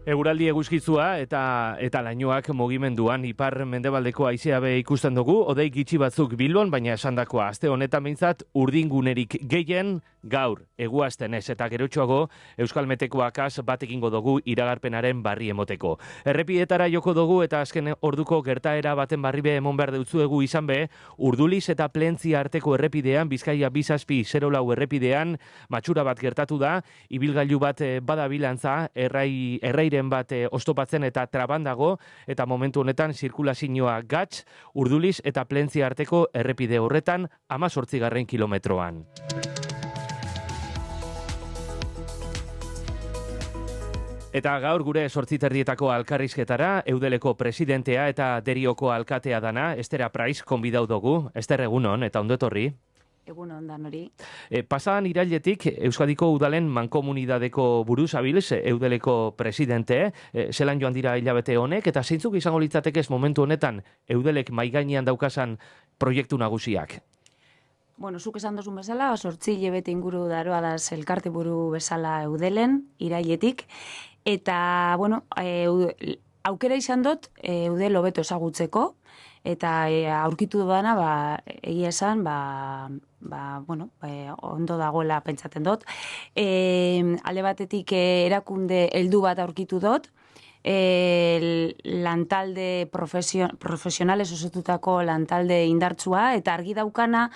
Eguraldi eguzkitzua eta lainoak mugimenduan ipar mendebaldeko haizea be ikusten dugu, hodei gitxi batzuk Bilbon, baina esandakoa aste honetan behintzat urdingunerik gehien gaur eguazten ez eta gerotxoago Euskal Meteko akas bat egingo dugu iragarpenaren barri emoteko. Errepideetara joko dugu eta azken orduko gertaera baten barri be emon behar deutzuegu izan be, Urduliz eta Plentzia arteko errepidean, Bizkaia 2704 errepidean, matxura bat gertatu da, ibilgailu bat badabilantza, errairen bat ostopatzen eta trabandago, eta momentu honetan zirkulazioa gatz, Urduliz eta Plentzia arteko errepide horretan 18. kilometroan. Eta gaur gure 8:30 alkarrizketara, Eudeleko presidentea eta Derioko alkatea dana, Esther Apraiz, konbidau dugu. Ester, egunon, eta ondo etorri. Egunon dan hori. Pasadan irailetik Euskadiko Udalen mankomunidadeko buruz abilz, Eudeleko presidente, zelan joan dira hilabete honek, eta zeintzuk izango litzatekez momentu honetan Eudelek maigainean daukasan proiektu nagusiak? Bueno, zuk esan dozun bezala, 8 hilabete inguru daroa da elkarte buru bezala Eudelen, irailetik, eta, bueno, aukera izan dut Eudel hobeto ezagutzeko, eta aurkitu dudana, egia esan, ondo dagoela pentsaten dut. Alde batetik erakunde heldu bat aurkitu dut, lantalde profesionales osotutako lantalde indartsua, eta argi daukana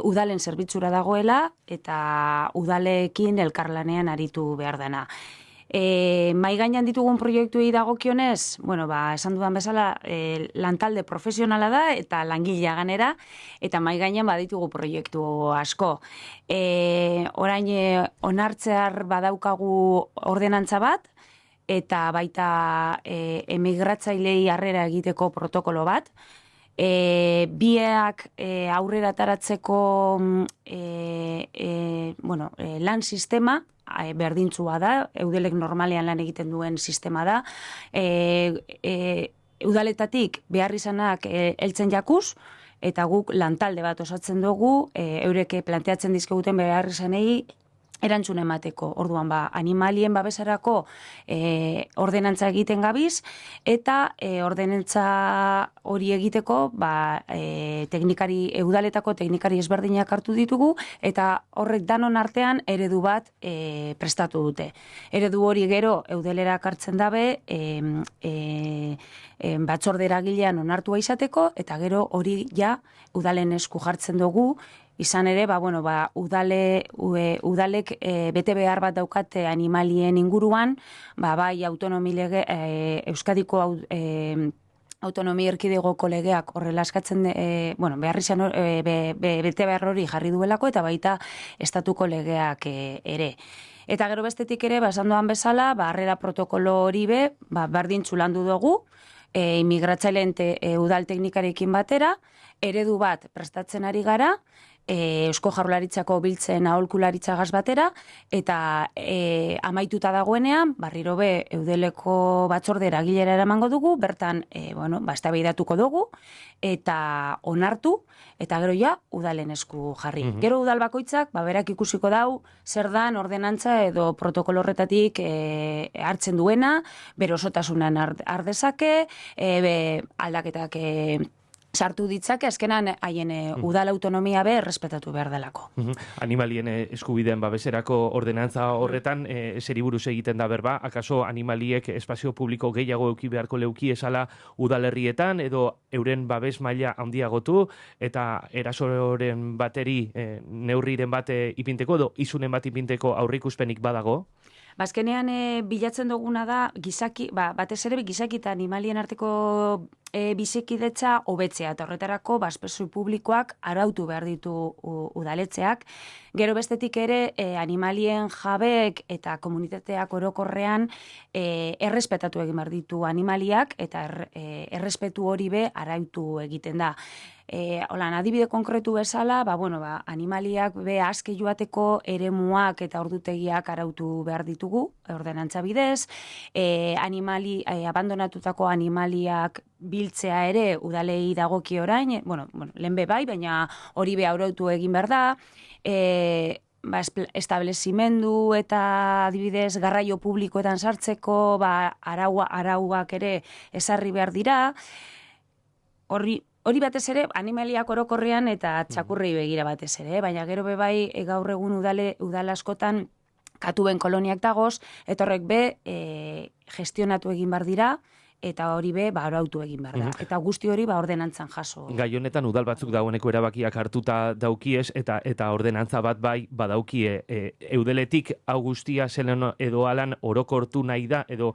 udalen zerbitzura dagoela, eta udalekin elkarlanean aritu behar dena. Mai gainean ditugun proiektuei dagokionez, esan dudan bezala, lantalde profesionala da eta langilea ganera, eta mai gainean baditugu proiektu asko. Orain onartzear badaukagu ordenantza bat, eta baita emigratzailei harrera egiteko protokolo bat, biak aurrera taratzeko lan sistema, berdintzua da, Eudelek normalean lan egiten duen sistema da, udaletatik behar izanak heltzen jakuz, eta guk lantalde bat osatzen dugu, eureke planteatzen dizkeguten behar izanei erantzun emateko. Orduan, animalien babesarako ordenantza egiten gabiz, eta ordenantza hori egiteko eudaletako teknikari ezberdinak hartu ditugu, eta horrek danon artean eredu bat prestatu dute. Eredu hori gero Eudelera kartzen dabe, batzorde eragilean onartua izateko, eta gero hori ja udalen esku jartzen dugu, izan ere, udalek bete behar bat daukate animalien inguruan, bai autonomi lege, Euskadiko autonomi erkidegoko legeak horrela eskatzen, bete behar hori jarri duelako, eta baita estatuko legeak ere. Eta gero bestetik ere, esan doan bezala, harrera protokolo hori berdintzu landu dugu, imigratzaileen udal teknikarekin batera, eredu bat prestatzen ari gara, Eusko Jaurlaritzako biltzen aholkularitzagaz batera, eta amaituta dagoenean, barriro be Eudeleko batzorde eragilera eramango dugu, bertan eztabaidatuko dugu, eta onartu, eta gero ja udalen esku jarri. Gero udal bakoitzak, berak ikusiko dau, zer dan ordenantza edo protokolo horretatik hartzen duena, bere osotasunan ardezake, aldaketak sartu ditzake, azkenan haien udal autonomia errespetatu behar delako. Animalien eskubideen babeserako ordenantza horretan, zeri buruz egiten da berba, akaso animaliek espazio publiko gehiago euki beharko leuki esala udalerrietan, edo euren babes maila handiagotu, eta erasoren bateri neurriren bat ipinteko, edo izunen bat ipinteko aurrikuspenik badago? Bazkenean bilatzen duguna da, batez ere gizaki eta animalien arteko bizikidetza hobetzea, eta horretarako espazio publikoak arautu behar ditu udaletzeak. Gero bestetik ere animalien jabeek eta komunitateak orokorrean errespetatu egin behar ditu animaliak, eta errespetu hori arautu egiten da. Adibide konkretu bezala, animaliak aske joateko eremuak eta ordutegiak arautu behar ditugu, ordenantza bidez, abandonatutako animaliak biltzea ere udalei dagoki orain, lehen bai, baina hori arautu egin behar da, establezimendu eta adibidez garraio publikoetan sartzeko arauak ere ezarri behar dira. Hori batez ere, animaliak orokorrean eta txakurrei begira batez ere, baina gero bebai gaur egun udal askotan katuen koloniak dagoz, eta horrek gestionatu egin behar dira, eta hori arautu egin behar da. Eta guzti hori ordenantzan jaso. Gai honetan udal batzuk dagoeneko erabakiak hartuta daukiez, eta ordenantza bat badaukie eudeletik hau guztia zelan edo alan orokortu nahi da, edo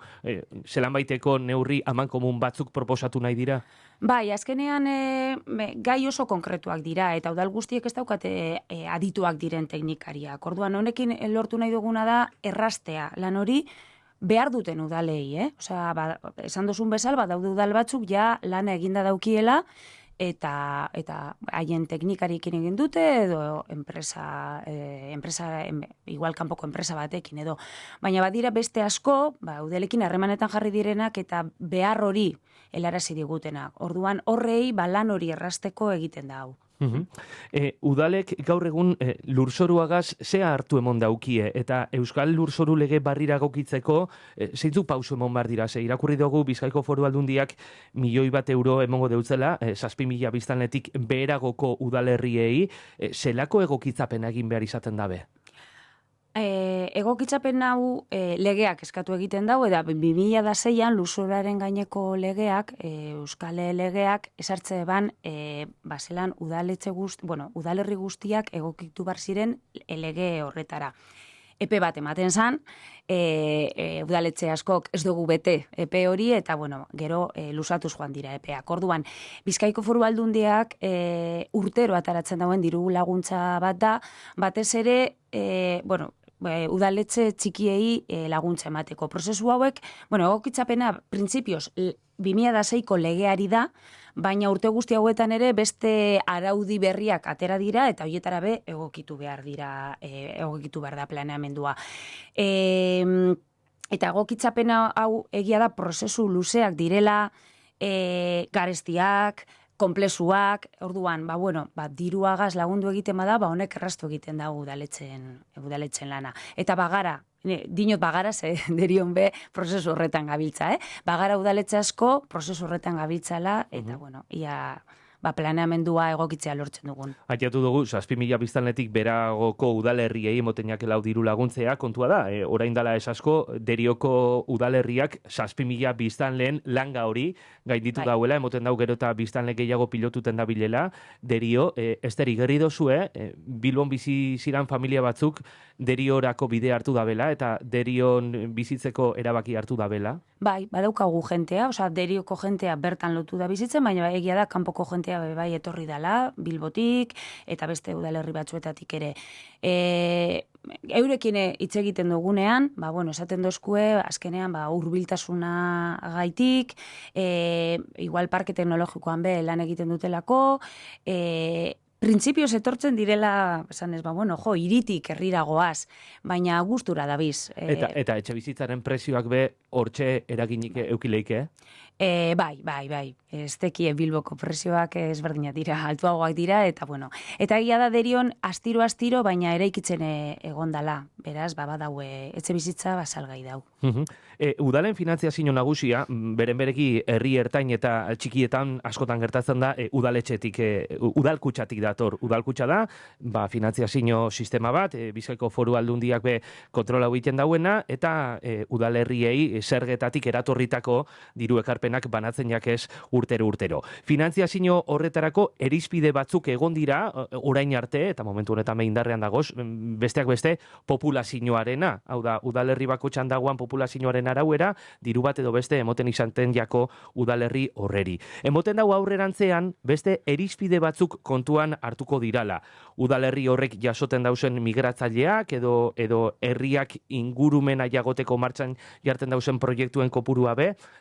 zelan baiteko neurri amankomun batzuk proposatu nahi dira? Bai, azkenean gai oso konkretuak dira, eta udal guztiek ez daukate adituak diren teknikariak. Orduan, honekin lortu nahi duguna da errastea lan hori, behar duten udalei, Osea, esan duzun bezal, daude udal batzuk ja lana eginda daukiela, eta haien teknikariekin egin dute, edo igual kanpoko enpresa batekin, edo. Baina badira beste asko, udalekin harremanetan jarri direnak, eta behar hori helarazi digutenak. Orduan, horrei lan hori errasteko egiten da hau. Udalek gaur egun lurzoruagaz ze hartu emon daukie, eta Euskal Lurzoru lege barrira gokitzeko zeintzuk pausu emon bar dira, irakurri dugu Bizkaiko Foru Aldundiak €1.000.000 emongo deutzela, 7.000 biztanletik beheragoko udalerriei, zelako egokitzapena egin behar izaten dabe? Egokitzapen hau legeak eskatu egiten dau, eta 2006an lurzoraren gaineko legeak, Euskal legeak, esartze ban, zelan udalerri guztiak egokitu bar ziren lege horretara. Epe bat ematen zan, udaletxe askok ez dugu bete epe hori, eta gero luzatuz joan dira epeak. Orduan, Bizkaiko Foru Aldundiak urtero ataratzen dauen diru laguntza bat da, batez ere, udaletxe txikiei laguntza emateko. Prozesu hauek, egokitzapena printzipioz 2006ko legeari da, baina urte guzti hauetan ere beste araudi berriak atera dira, eta horietara egokitu behar da planeamendua. Eta egokitzapena hau egia da prozesu luzeak direla, garestiak, konplexuak, orduan, diruagaz lagundu egiten bada, honek erraztu egiten da udaletzen lana. Eta dinot bagara, derion prozesu horretan gabiltza, Bagara udaletxe asko, prozesu horretan gabiltzala, eta, ia planeamendua egokitzea lortzen dugun. Aiatu dugu, 7.000 biztanletik beragoko udalerriei emoten jakela diru laguntzea, kontua da, orain dala esasko, Derioko udalerriak 7.000 biztanleen langa hori gainditu dauela, emoten dau gero eta biztanle gehiago pilotuten da bilela, Derio, esteri gerri dozue, Bilbon bizi ziran familia batzuk Deriorako bide hartu dabela, eta Derion bizitzeko erabaki hartu dabela? Bai, badaukagu jentea, Derioko jentea bertan lotu da bizitzen, baina egia da kanpoko jentea bai etorri dala, Bilbotik, eta beste udalerri batzuetatik ere. Eurekin hitz egiten dugunean, esaten dozkue, azkenean hurbiltasuna gaitik, igual parke teknologikoan lan egiten dutelako, printzipioz etortzen direla, esan ez, hiritik herrira goaz, baina gustura dabiz. Eta etxe bizitzaren prezioak hortxe eraginik eukileike? Bai. Ez tekie Bilboko prezioak ezberdinak dira, altuagoak dira, eta Eta egia da Derion astiro, baina eraikitzen egondala, beraz, badaue etxe bizitza salgai dau. Udalen finantziazio nagusia, bereki herri ertain eta txikietan askotan gertatzen da, udaletxetik, udalkutxatik dator. Udalkutxa da, finantziazio sistema bat, Bizkaiko Foru Aldundiak kontrola egiten dauena, eta udalerriei zergetatik eratorritako diru ekarpenak banatzen jakez urtero. Finantziazio horretarako erizpide batzuk egon dira, orain arte, eta momentu honetan indarrean dagoz, besteak beste populazioarena, hau da, udalerri bakotxan dagoan populazioaren arauera, diru bat edo beste emoten izanten jako udalerri horreri. Emoten dago aurrerantzean, beste erizpide batzuk kontuan hartuko dirala. Udalerri horrek jasoten dauzen migratzaileak, edo herriak ingurumena jagoteko martxan jarten dauzen proiektuen kopurua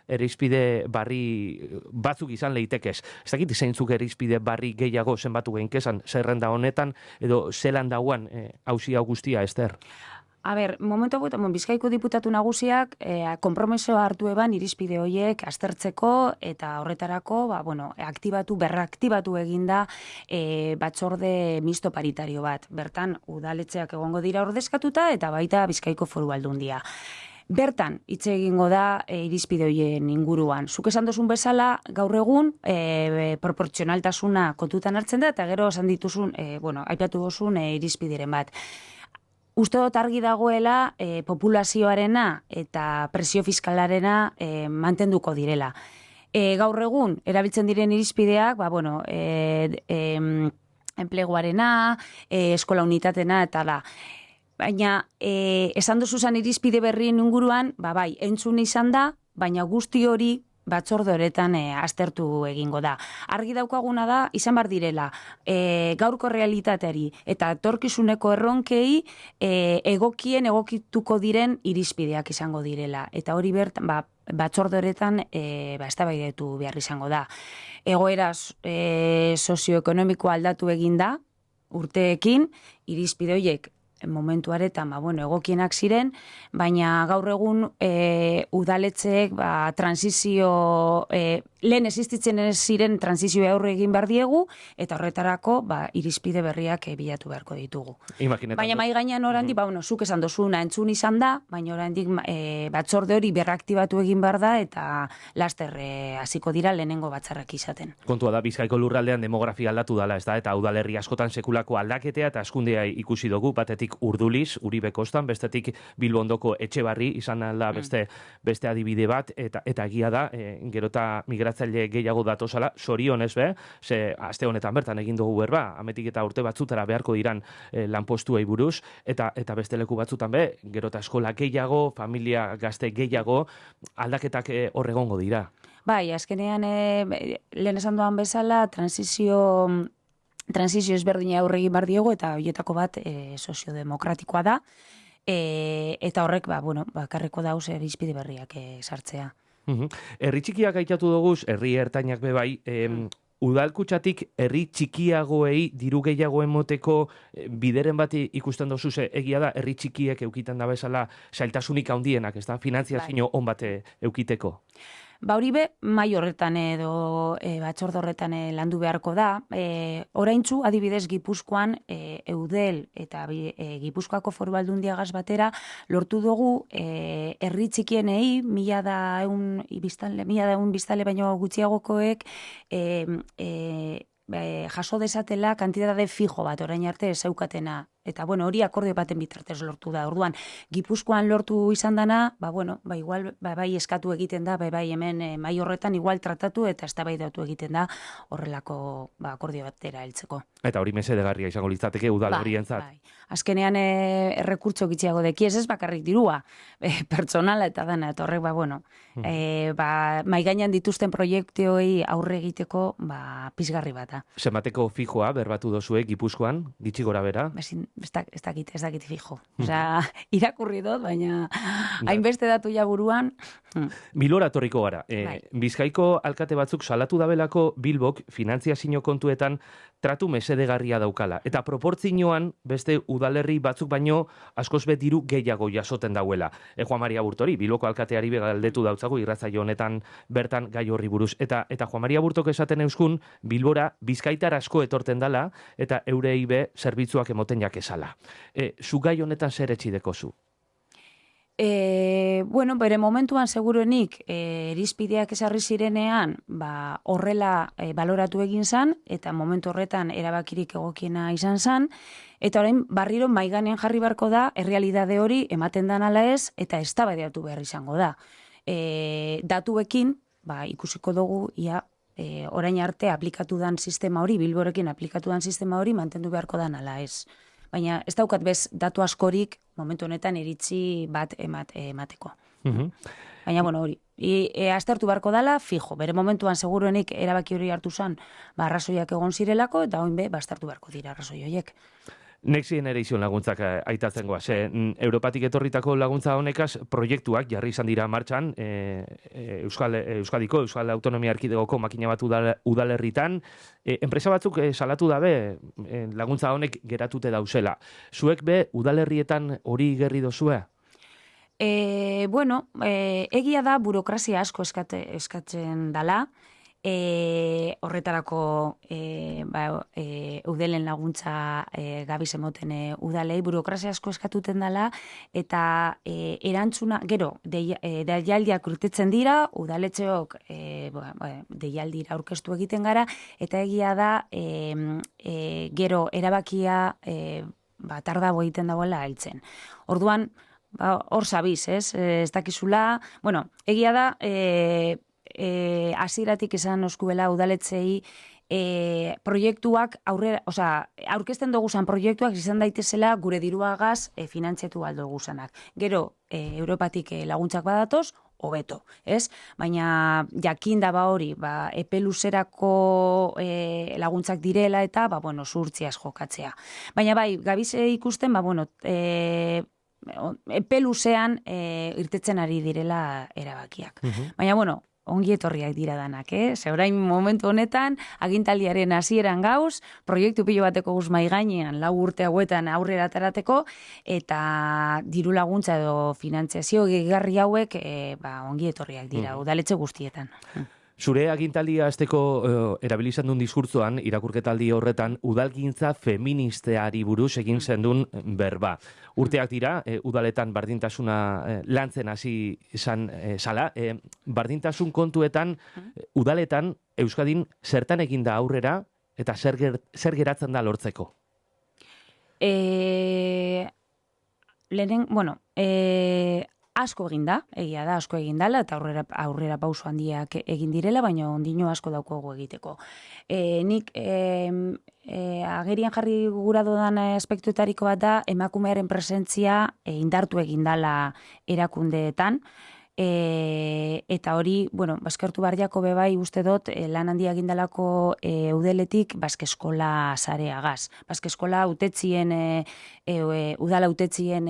erizpide barri batzuk izan leitekez. Ez dakit zeintzuk erizpide barri gehiago zenbatu geinkezan, zerrenda honetan, edo zelan dauan hausia guztia, Ester? A ber, momentu hauetan, Bizkaiko diputatu nagusiak konpromisoa hartu eban irizpide horiek aztertzeko eta horretarako, berraktibatu eginda batzorde misto paritario bat. Bertan, udaletxeak egongo dira ordezkatuta eta baita Bizkaiko Foru Aldundia. Bertan, hitz egingo da irizpide horien inguruan. Zuk esan duzun bezala, gaur egun, proportzionaltasuna kontutan hartzen da, eta gero esan dituzun, aipatu duzun irizpideren bat. Uste dut argi dagoela populazioarena eta presio fiskalarena mantenduko direla. Gaur egun, erabiltzen diren irizpideak, enpleguarena, eskola unitatena, eta da. Baina, esan duzuzan irizpide berrien inguruan, bai, entzun izan da, baina guzti hori batzorde horretan aztertu egingo da. Argi daukaguna da, izan bar direla, gaurko realitateari eta etorkizuneko erronkei egokituko diren irizpideak izango direla. Eta hori batzorde horretan eztabaidatu behar izango da. Egoera sozioekonomikoa aldatu egin da, urteekin, irizpide horiek momentuaretan egokienak ziren, baina gaur egun udaletxeek transizio, lehen existitzen ziren transizioa aurre egin behar diegu, eta horretarako irizpide berriak bilatu beharko ditugu. Baina mai gainean oraindik, zuk esan dozuna entzun izan da, baina oraindik batzorde hori berraktibatu egin behar da, eta laster hasiko dira lehenengo batzarrak izaten. Kontua da, Bizkaiko lurraldean demografia aldatu dala, ez da, eta udalerri askotan sekulako aldaketea eta askundea ikusi dugu, batetik Urduliz, Uribe kostan, bestetik Bilbondoko Etxebarri, izan da beste adibide bat, eta egia da, gerota migratzaile gehiago datozala, sorionez ze aste honetan bertan egin dugu berba, ametik eta urte batzutara beharko diran lanpostuei buruz, eta beste leku batzutan gerota eskola gehiago, familia gazte gehiago, aldaketak horregongo dira. Bai, azkenean, lehen esan doan bezala, transizio ezberdina aurre egin behar diego, eta horietako bat soziodemokratikoa da, eta horrek, bakarreko dauz irizpide berriak sartzea. Herri txikiak aitatu dugu, herri ertainak bebai, udalkutxatik herri txikiagoei diru gehiago emoteko bideren bat ikusten dozu, egia da, herri txikiek eukitan da bezala zailtasunik handienak, ez da, finantziazio on bat eukiteko. Hori mai horretan edo batzorde horretan landu beharko da. Oraintzu, adibidez, Gipuzkoan Eudel eta Gipuzkoako Foru Aldundiagaz batera lortu dugu herri txikienei 1.100 biztanle baino gutxiagokoek jaso desatela kantitate fijo bat orain arte zeukatena. Eta, hori akordio baten bitartez lortu da. Orduan, Gipuzkoan lortu izan dana, igual, bai eskatu egiten da, bai hemen mai horretan igual tratatu eta eztabaidatu egiten da horrelako akordio batera heltzeko. Eta hori mesedegarria izango litzateke udal horientzat. Bai. Azkenean errekurtso gitxiago dekiez ez bakarrik dirua, pertsonala eta dana, eta horrek, mai gainean dituzten proiektuei aurre egiteko, pizgarri bata. Zenbateko fijoa berbatu dozue Gipuzkoan, gitxi gora bera? Ez dakit fijo. Irakurri dut, baina hainbeste datu ja buruan. Bilbora torriko gara. Bizkaiko alkate batzuk salatu dabelako Bilbok finantziazio kontuetan tratu mesedegarria daukala. Eta proportzioan beste udalerri batzuk baino askoz diru gehiago jasoten dauela. Juan Maria Burtori, Bilboko alkateari galdetu dautzagu irratsaio honetan bertan gai horri buruz. Eta Juan Maria Burtok esaten euskun, Bilbora bizkaitar asko etorten dala eta eurei zerbitzuak emoten jakezala. Zu gai honetan zer etxideko zu? Bere momentuan seguruenik irizpideak esarri zirenean horrela baloratu egin zan, eta momentu horretan erabakirik egokiena izan zan, eta orain barriro maiganean jarri barko da errealidade hori ematen dan ala ez, eta eztabaidatu behar izango da. Datuekin ikusiko dugu ia orain arte aplikatu dan sistema hori, Bilborekin aplikatu dan sistema hori mantendu beharko dan ala ez. Baina ez daukat datu askorik momentu honetan iritzi bat emateko. Baina, hori. Aztertu beharko dala, fijo. Bere momentuan seguruenik erabaki hori hartu zan, arrazoiak egon zirelako, eta oin aztertu beharko dira arrazoi horiek. Next Generation laguntzak aitatzen goaz. Europatik etorritako laguntza honekaz proiektuak jarri izan dira martxan, Euskal Autonomia Erkidegoko makina bat udalerritan, enpresa batzuk salatu dabe laguntza honek geratute dauzela. Zuek be udalerrietan hori gerri dozue? Egia da burokrazia asko eskatzen dala, horretarako udelen laguntza gabiz emoten udalei burokrazia asko eskatuten dela, eta erantzuna, gero, deialdiak urtetzen dira, udaletxeok deialdira aurkeztu egiten gara, eta egia da gero erabakia tardabo egiten dagoela heltzen. Orduan, hor sabiz, ez dakizula, egia da, hasieratik esan oskuela udaletxei proiektuak aurkezten doguzan proiektuak izan daitezela gure diruagaz finantziatu aldo guzanak. Gero, Europatik laguntzak badatoz, hobeto, ez? Baina jakin da hori, epe luzerako laguntzak direla eta, zuhurtziaz jokatzea. Baina bai, gabize ikusten, epe luzean irtetzen ari direla erabakiak. Baina, ongi etorriak dira danak, Ze orain momentu honetan, agintaldiaren hasieran gauz, proiektu pilo bateko guz mai gainean, 4 urte hauetan aurrera atarateko, eta diru laguntza edo finantziazio gehigarri hauek ongi etorriak dira, udaletxe guztietan. Zure agintaldia azteko erabilizan duen diskurtzoan, irakurketaldi horretan, udalgintza feministeari buruz egin zendun berba. Urteak dira, udaletan bardintasuna lantzen hasi izan zala. Bardintasun kontuetan, udaletan, Euskadin zertan egin da aurrera, eta zer geratzen da lortzeko? Asko egin da, egia da, asko egin dela, eta aurrera pauso handiak egin direla, baina ondino asko daukogu egiteko. Nik agerian jarri gura dodan aspektuetariko bat da, emakumearen presentzia indartu egin dela erakundeetan, eta hori, eskertu barriako bebai uste dut, lan handia egindalako udeletik Baskeskola sareagaz. Baskeskola udala utetzien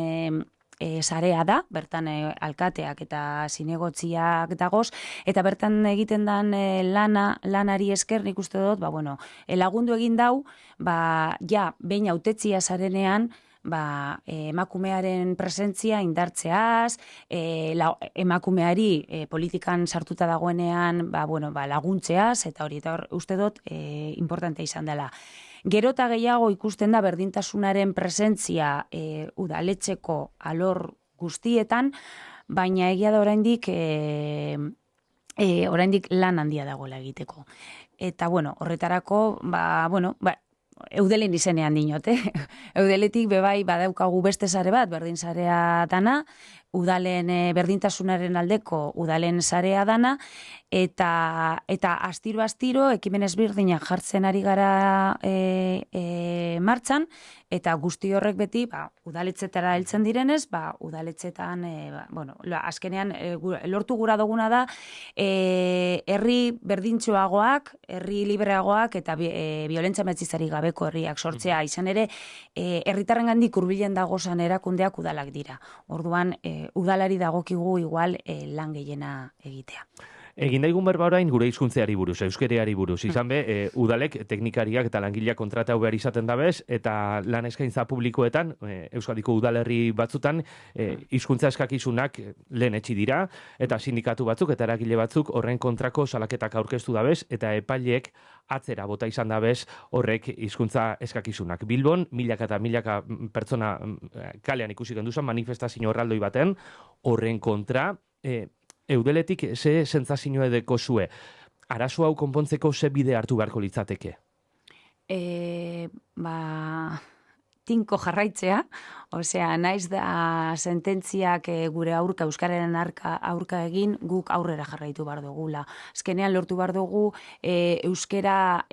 sarea da, bertan alkateak eta zinegotziak dagoz, eta bertan egiten den lanari esker nik uste dut, lagundu egin dau, behin hautetzia zarenean, emakumearen presentzia indartzeaz, emakumeari politikan sartuta dagoenean laguntzeaz, eta hori uste dut importante izan dela. Gero eta gehiago ikusten da berdintasunaren presentzia udaletxeko alor guztietan, baina egia da oraindik lan handia dagoela egiteko. Eta horretarako, eudelen izenean dinot, Eudeletik bebai badaukagu beste sare bat, berdin sarea dana, udalen berdintasunaren aldeko udalen sarea dana, eta astiro ekimen ezberdinak jartzen ari gara martxan, eta guzti horrek beti udaletxetara heltzen direnez, udaletxetan, azkenean lortu gura duguna da, herri berdintxoagoak, herri libreagoak, eta violentzia matxistari gabeko herriak sortzea, izan ere, herritarrengandik hurbilen dagozan erakundeak udalak dira. Orduan, udalari dagokigu igual lan gehiena egitea. Egin daigun berba orain gure hizkuntzeari buruz, euskereari buruz. Izan be, udalek teknikariak eta langileak kontratau behar izaten dabez, eta lan eskaintza publikoetan, Euskadiko udalerri batzutan, hizkuntza eskakizunak lehen etxi dira, eta sindikatu batzuk eta eragile batzuk horren kontrako salaketak aurkeztu dabez, eta epaileek atzera bota izan dabez horrek hizkuntza eskakizunak. Bilbon, milaka eta milaka pertsona kalean ikusi genduzan, manifestazio horraldoi baten, horren kontra, Eudeletik ze sentsazio edeko zue? Arazo hau konpontzeko ze bide hartu beharko litzateke? Tinko jarraitzea, osea, naiz da sententziak gure aurka, euskararen aurka egin, guk aurrera jarraitu behar dugula. Azkenean lortu behar dugu euskara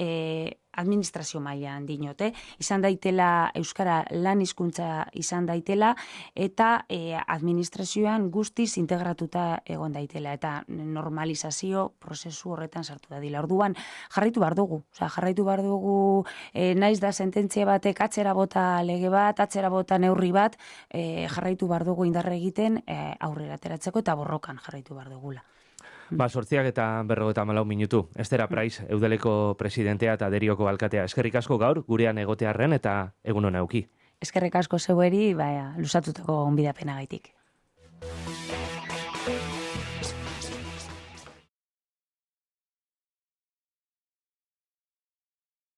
administrazio mailan dinote, izan daitela euskara lan hizkuntza izan daitela eta administrazioan guztiz integratuta egon daitela eta normalizazio prozesu horretan sartu dadila. Orduan jarraitu behar dugu, jarraitu behar dugu naiz da sententzia batek atzera bota lege bat, atzera bota neurri bat, jarraitu behar dugu indarre egiten aurrera ateratzeko eta borrokan jarraitu behar dugula. 8:54 minutu. Estera Praiz, Eudeleko presidentea eta Derioko alkatea. Eskerrik asko gaur, gurean egotearren eta egun hona euki. Eskerrik asko zeueri, lusatutako gonbidapenagaitik.